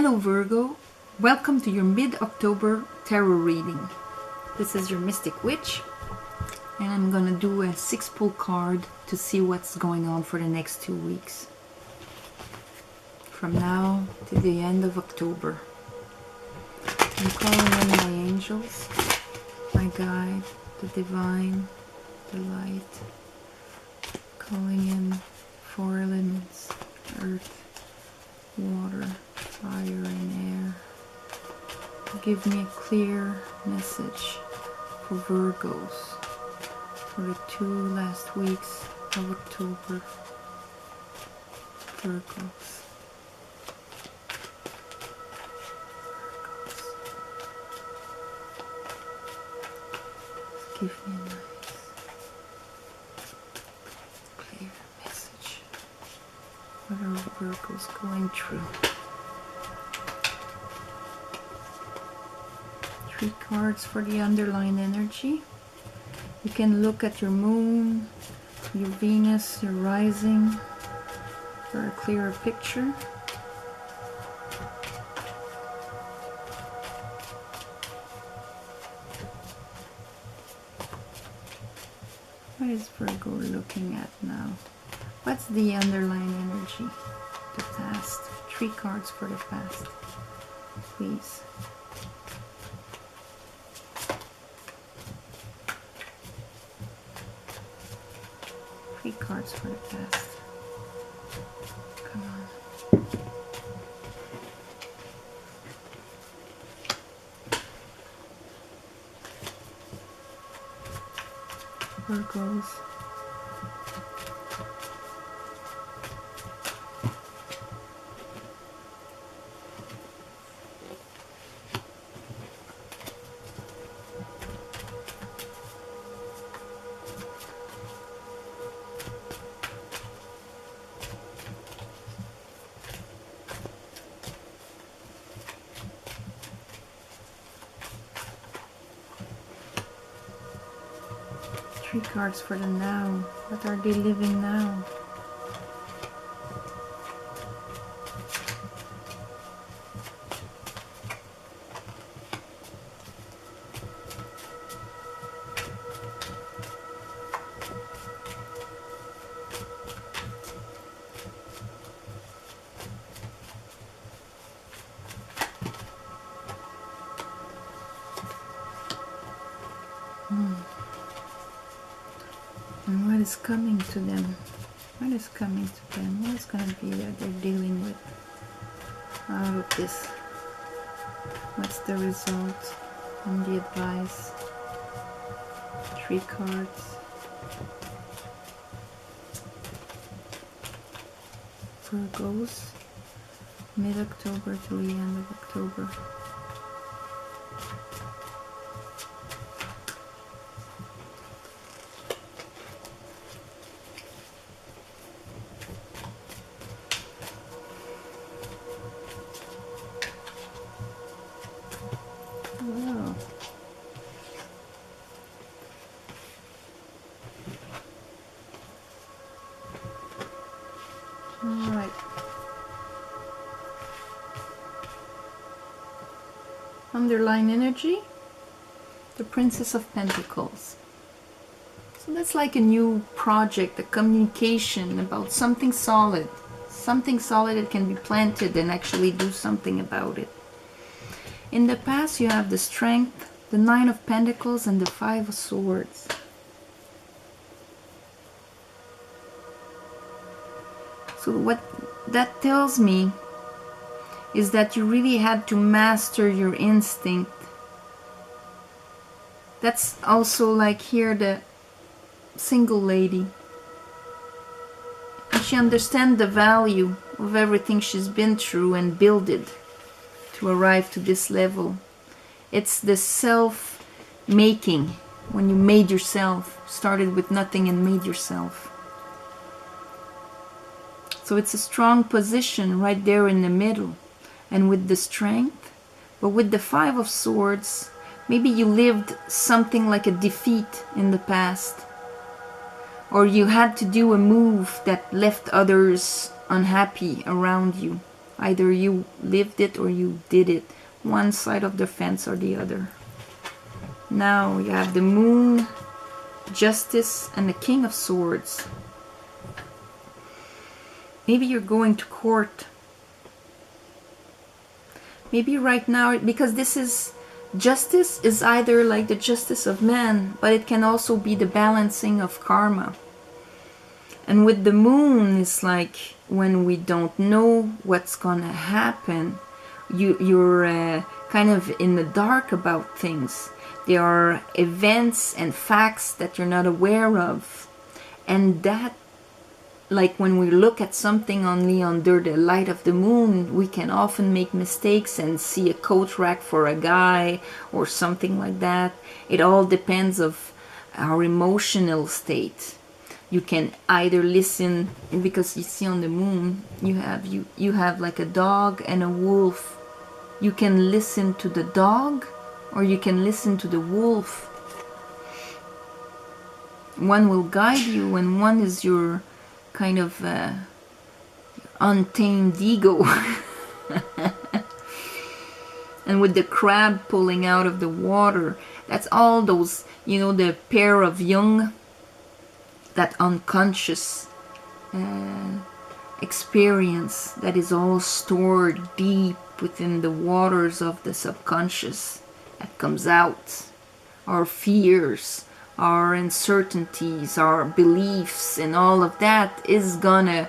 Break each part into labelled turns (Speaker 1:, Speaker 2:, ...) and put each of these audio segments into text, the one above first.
Speaker 1: Hello Virgo, welcome to your mid-October tarot reading. This is your Mystic Witch, and I'm gonna do a 6-pull card to see what's going on for the next 2 weeks. From now to the end of October. I'm calling in my angels, my guide, the divine, the light. Calling in 4 elements, earth, water, fire and air. Give me a clear message for Virgos for the 2 last weeks of October. Virgos. Give me a nice clear message. What are Virgos going through? 3 cards for the underlying energy. You can look at your moon, your Venus, your rising for a clearer picture. What is Virgo looking at now? What's the underlying energy? The past. 3 cards for the past, please. Cards for the past. Come on. Virgos. Three cards for the now. What are they living now? And what is coming to them? What is coming to them? What is going to be that they're dealing with out of this? What's the result and the advice? 3 cards. Virgos, mid-October to the end of October. Wow. All right. Underlying energy, the Princess of Pentacles. So that's like a new project, a communication about something solid that can be planted and actually do something about it. In the past, you have the Strength, the 9 of Pentacles, and the 5 of Swords. So what that tells me is that you really had to master your instinct. That's also like here the single lady. And she understands the value of everything she's been through and built it to arrive to this level. It's the self-making, when you made yourself, started with nothing and made yourself. So it's a strong position right there in the middle, and with the Strength. But with the 5 of Swords, maybe you lived something like a defeat in the past, or you had to do a move that left others unhappy around you. Either you lived it or you did it. One side of the fence or the other. Now you have the Moon, Justice, and the King of Swords. Maybe you're going to court. Maybe right now, because this is, justice is either like the justice of man, but it can also be the balancing of karma. And with the Moon, it's like when we don't know what's gonna happen, you're kind of in the dark about things. There are events and facts that you're not aware of. And that, like when we look at something only under the light of the moon, we can often make mistakes and see a coat rack for a guy or something like that. It all depends of our emotional state. You can either listen, because you see on the moon, you have like a dog and a wolf. You can listen to the dog or you can listen to the wolf. One will guide you and one is your kind of untamed ego. And with the crab pulling out of the water, that's all those, you know, the pair of young, that unconscious experience that is all stored deep within the waters of the subconscious that comes out. Our fears, our uncertainties, our beliefs, and all of that is gonna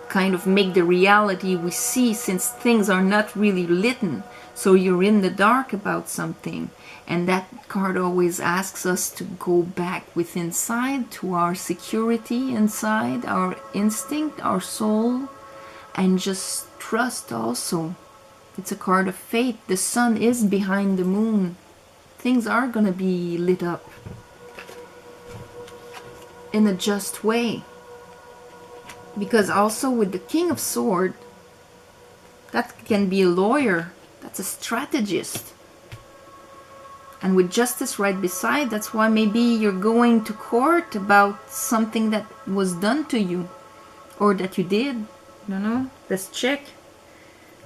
Speaker 1: kind of make the reality we see, since things are not really lit. So you're in the dark about something. And that card always asks us to go back within inside to our security inside, our instinct, our soul, and just trust also. It's a card of faith. The sun is behind the moon. Things are going to be lit up in a just way. Because also with the King of Swords, that can be a lawyer. That's a strategist. And with Justice right beside, that's why maybe you're going to court about something that was done to you. Or that you did. I don't know. Let's check.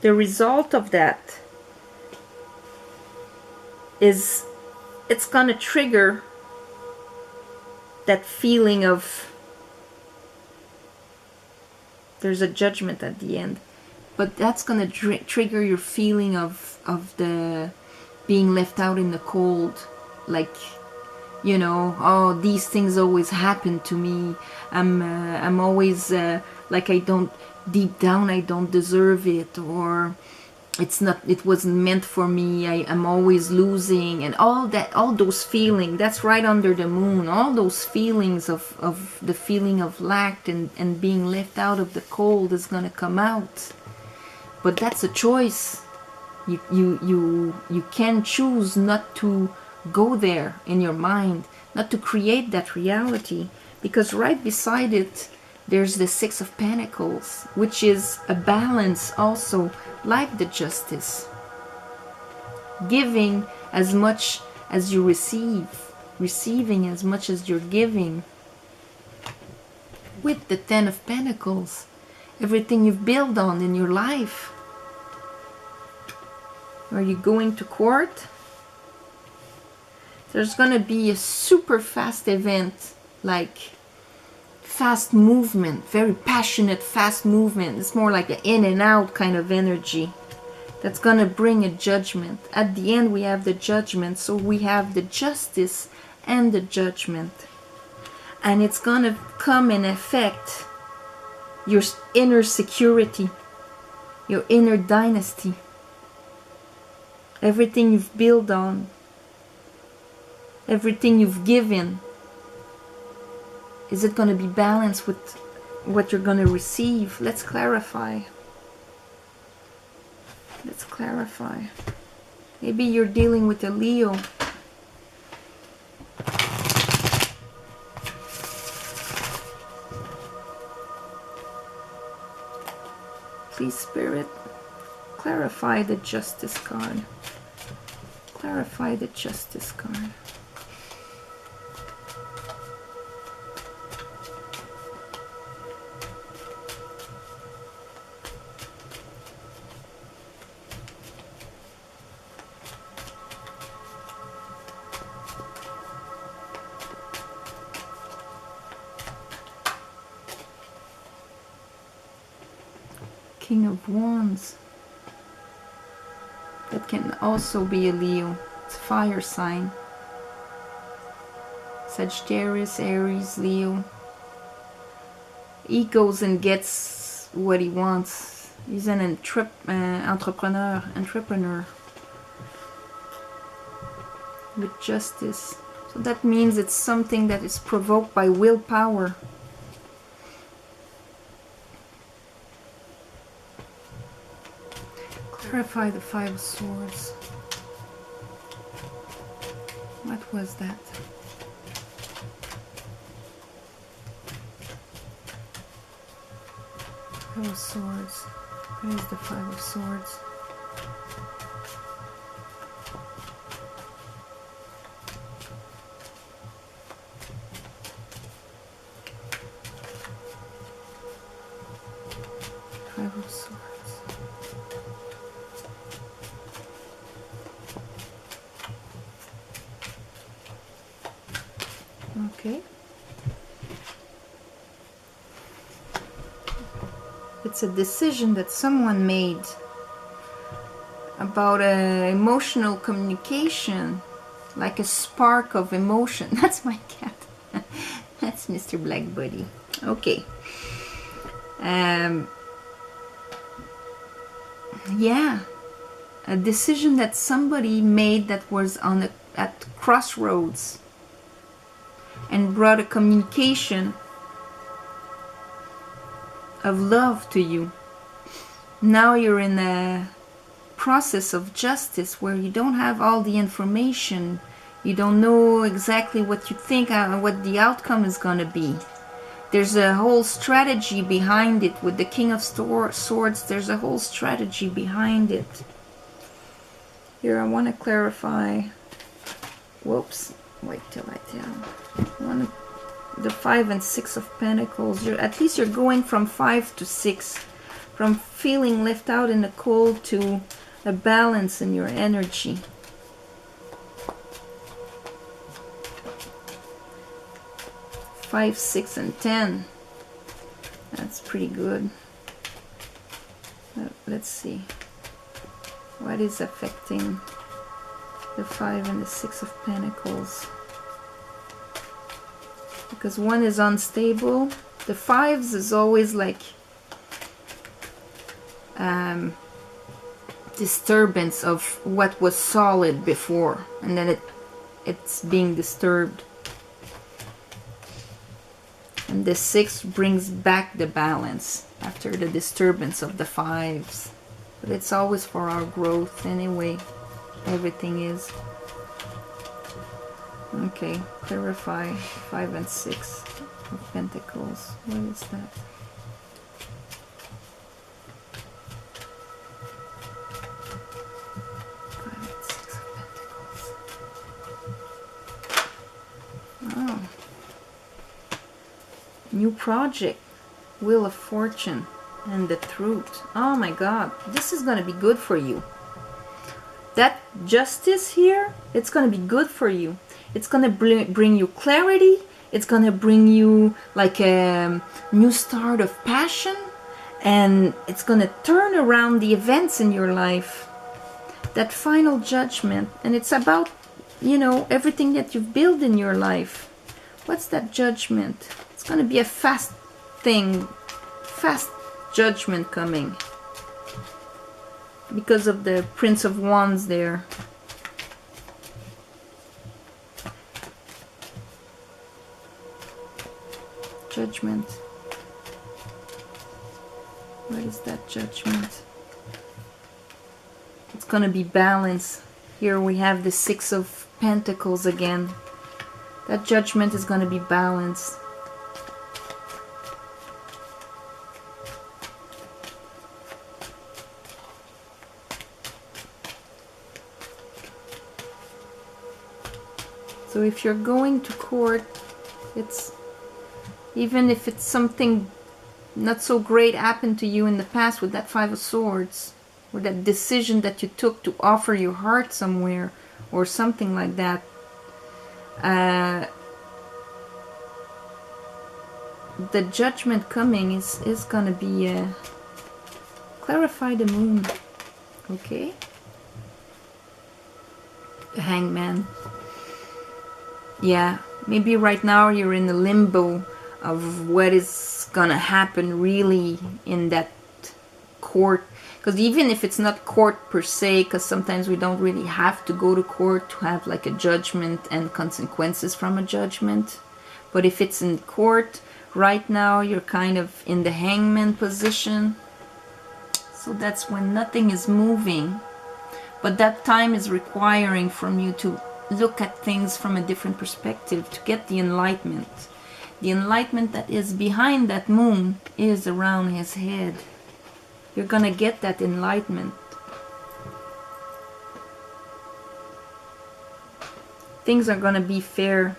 Speaker 1: The result of that is, it's gonna trigger that feeling of, there's a judgment at the end. But that's gonna trigger your feeling of the being left out in the cold, like, you know, oh, these things always happen to me. I'm always like, I don't, deep down I don't deserve it, or it wasn't meant for me. I'm always losing, and all that, all those feelings. That's right under the moon. All those feelings of the feeling of lack and being left out of the cold is gonna come out. But that's a choice. You can choose not to go there in your mind, not to create that reality, because right beside it there's the Six of Pentacles, which is a balance also, like the Justice. Giving as much as you receive, receiving as much as you're giving. With the Ten of Pentacles, everything you've built on in your life. Are you going to court? There's gonna be a super fast event, like fast movement, very passionate fast movement. It's more like an in and out kind of energy that's gonna bring a judgment. At the end we have the judgment, so we have the Justice and the Judgment, and it's gonna come and affect your inner security, your inner dynasty, everything you've built on, everything you've given. Is it going to be balanced with what you're going to receive? Let's clarify. Let's clarify. Maybe you're dealing with a Leo. Please, Spirit, clarify the Justice card. Clarify the Justice card. King of Wands. That can also be a Leo. It's a fire sign. Sagittarius, Aries, Leo. He goes and gets what he wants. He's an entrepreneur with justice. So that means it's something that is provoked by willpower. Clarify the Five of Swords. What was that? Five of Swords. What is the Five of Swords? Five of Swords. Okay. It's a decision that someone made about emotional communication, like a spark of emotion. That's my cat. That's Mr. Black Buddy. Okay. Yeah, a decision that somebody made that was at crossroads and brought a communication of love to you. Now you're in a process of justice where you don't have all the information. You don't know exactly what you think, what the outcome is going to be. There's a whole strategy behind it. With the King of Swords, there's a whole strategy behind it. Here, I want to clarify. Whoops. Wait till I tell. The 5 and 6 of Pentacles. At least you're going from 5 to 6. From feeling left out in the cold to a balance in your energy. Five, 6, and 10. That's pretty good. Let's see. What is affecting the 5 and the 6 of Pentacles? Because one is unstable. The 5s is always like disturbance of what was solid before, and then it's being disturbed. And the 6 brings back the balance after the disturbance of the 5s. But it's always for our growth anyway. Everything is. Okay, clarify 5 and 6 of Pentacles. What is that? New project, Wheel of Fortune, and the Truth. Oh my God, this is going to be good for you. That justice here, it's going to be good for you. It's going to bring you clarity. It's going to bring you like a new start of passion. And it's going to turn around the events in your life. That final judgment. And it's about, you know, everything that you've built in your life. What's that judgment? It's going to be a fast thing, fast judgment coming. Because of the Prince of Wands there. Judgment. What is that judgment? It's going to be balance. Here we have the 6 of Pentacles again. That judgment is going to be balanced. So if you're going to court, it's even if it's something not so great happened to you in the past with that 5 of Swords, or that decision that you took to offer your heart somewhere, or something like that, the judgment coming is going to be Clarify the moon. Okay? The Hangman. Yeah, maybe right now you're in the limbo of what is gonna happen really in that court. Because even if it's not court per se, because sometimes we don't really have to go to court to have like a judgment and consequences from a judgment. But if it's in court, right now you're kind of in the Hangman position. So that's when nothing is moving. But that time is requiring from you to look at things from a different perspective, to get the enlightenment. The enlightenment that is behind that moon is around his head. You're gonna get that enlightenment. Things are gonna be fair.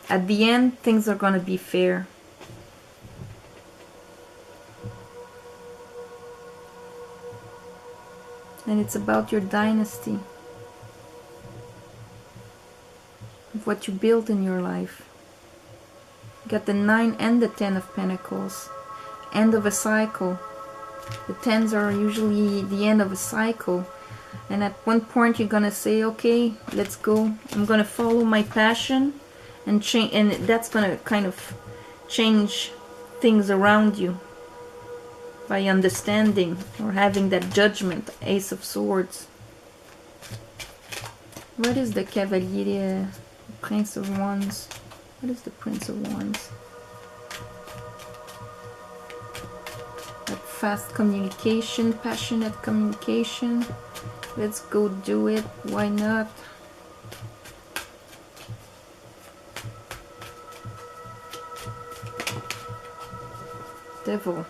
Speaker 1: At the end, things are gonna be fair. And it's about your dynasty. Of what you built in your life. You got the 9 and the 10 of Pentacles. End of a cycle. The 10s are usually the end of a cycle. And at one point you're gonna say, okay, let's go. I'm gonna follow my passion and change, and that's gonna kind of change things around you by understanding or having that judgment. Ace of Swords. What is the Cavalier? Prince of Wands. What is the Prince of Wands? Like fast communication, passionate communication. Let's go do it. Why not? Devil.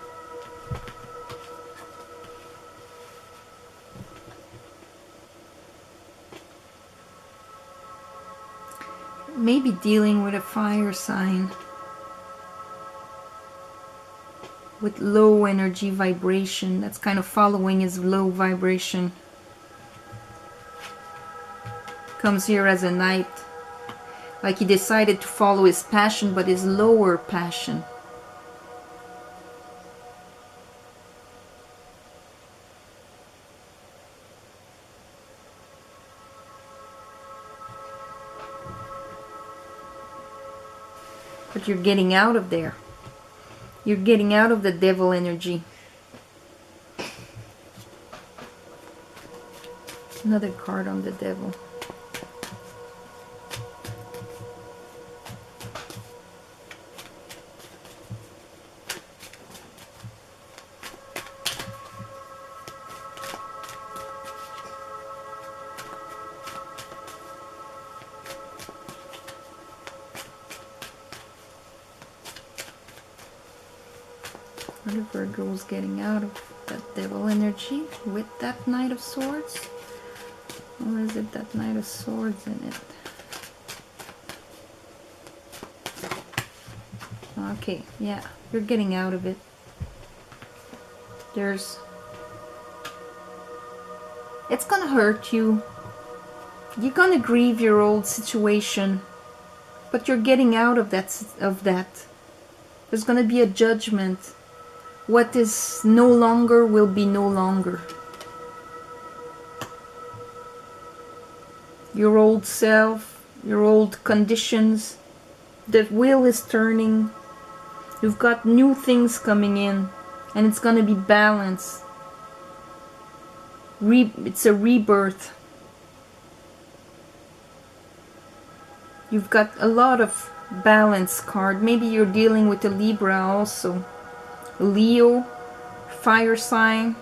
Speaker 1: Maybe dealing with a fire sign. With low energy vibration. That's kind of following his low vibration. Comes here as a knight. Like he decided to follow his passion, but his lower passion. But you're getting out of there. You're getting out of the devil energy. Another card on the devil. What if Virgo's getting out of that devil energy with that Knight of Swords? Or is it that Knight of Swords in it? Okay, yeah, you're getting out of it. It's gonna hurt you. You're gonna grieve your old situation, but you're getting out of that. There's gonna be a judgment. What is no longer will be no longer. Your old self, your old conditions, the wheel is turning. You've got new things coming in, and it's gonna be balanced. It's a rebirth. You've got a lot of balance card. Maybe you're dealing with a Libra also. Leo, fire sign.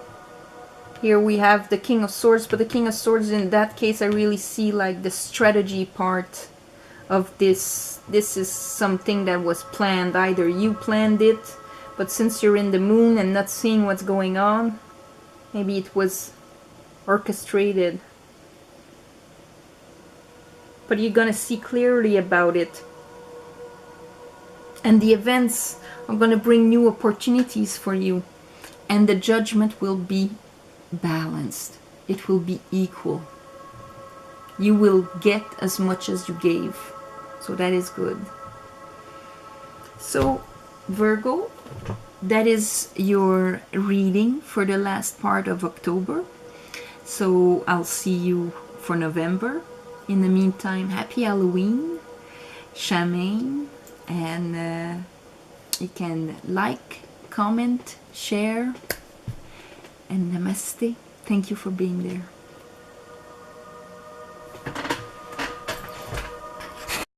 Speaker 1: Here we have the King of Swords, but the King of Swords in that case I really see like the strategy part of this. This is something that was planned. Either you planned it, but since you're in the moon and not seeing what's going on, maybe it was orchestrated. But you're gonna see clearly about it. And the events are going to bring new opportunities for you. And the judgment will be balanced. It will be equal. You will get as much as you gave. So that is good. So, Virgo, that is your reading for the last part of October. So I'll see you for November. In the meantime, happy Halloween, Shamaine, and you can like, comment, share, and namaste. Thank you for being there.